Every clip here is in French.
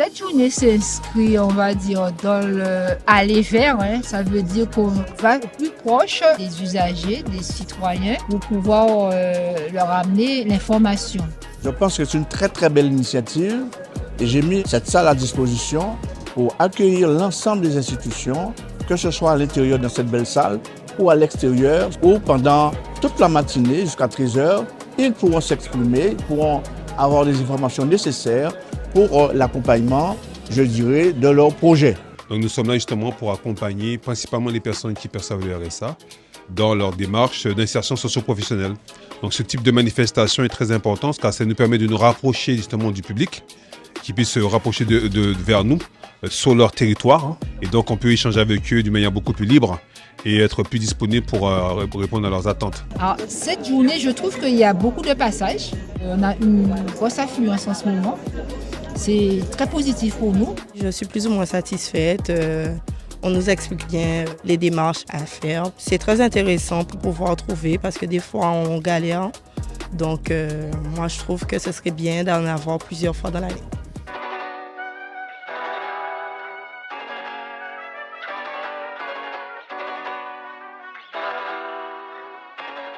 Cette journée s'inscrit, on va dire, dans le aller vers. Ça veut dire qu'on va plus proche des usagers, des citoyens, pour pouvoir leur amener l'information. Je pense que c'est une très très belle initiative et j'ai mis cette salle à disposition pour accueillir l'ensemble des institutions, que ce soit à l'intérieur de cette belle salle ou à l'extérieur, ou pendant toute la matinée jusqu'à 13h, ils pourront s'exprimer, ils pourront avoir les informations nécessaires pour l'accompagnement, je dirais, de leur projet. Donc nous sommes là justement pour accompagner principalement les personnes qui perçoivent le RSA dans leur démarche d'insertion socio-professionnelle. Donc ce type de manifestation est très important car ça nous permet de nous rapprocher justement du public, qui puisse se rapprocher vers nous sur leur territoire. Et donc on peut échanger avec eux d'une manière beaucoup plus libre et être plus disponible pour répondre à leurs attentes. Alors, cette journée, je trouve qu'il y a beaucoup de passages. On a une grosse affluence en ce moment. C'est très positif pour nous. Je suis plus ou moins satisfaite. On nous explique bien les démarches à faire. C'est très intéressant pour pouvoir trouver parce que des fois on galère. Donc moi je trouve que ce serait bien d'en avoir plusieurs fois dans l'année.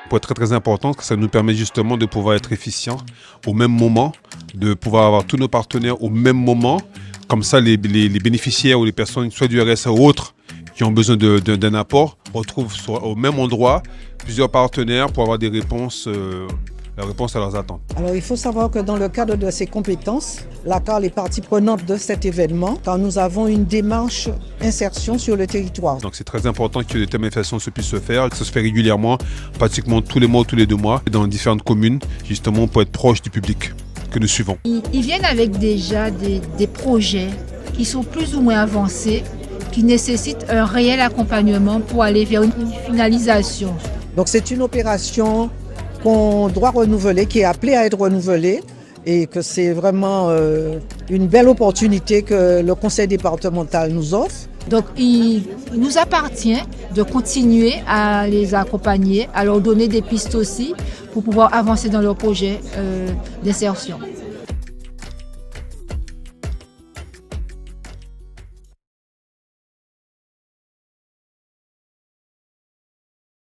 Pour être très important, ça nous permet justement de pouvoir être efficient au même moment, de pouvoir avoir tous nos partenaires au même moment. Comme ça, les bénéficiaires ou les personnes, soit du RSA ou autres, qui ont besoin d'un apport, retrouvent au même endroit plusieurs partenaires pour avoir des réponses, la réponse à leurs attentes. Alors il faut savoir que dans le cadre de ces compétences, la CARL est partie prenante de cet événement car nous avons une démarche insertion sur le territoire. Donc c'est très important que les manifestations puissent se faire. Ça se fait régulièrement, pratiquement tous les mois ou tous les 2 mois, dans différentes communes, justement pour être proche du public que nous suivons. Ils viennent avec déjà des projets qui sont plus ou moins avancés, qui nécessitent un réel accompagnement pour aller vers une finalisation. Donc c'est une opération qu'on doit renouveler, qui est appelée à être renouvelée et que c'est vraiment une belle opportunité que le conseil départemental nous offre. Donc il nous appartient de continuer à les accompagner, à leur donner des pistes aussi pour pouvoir avancer dans leur projet d'insertion.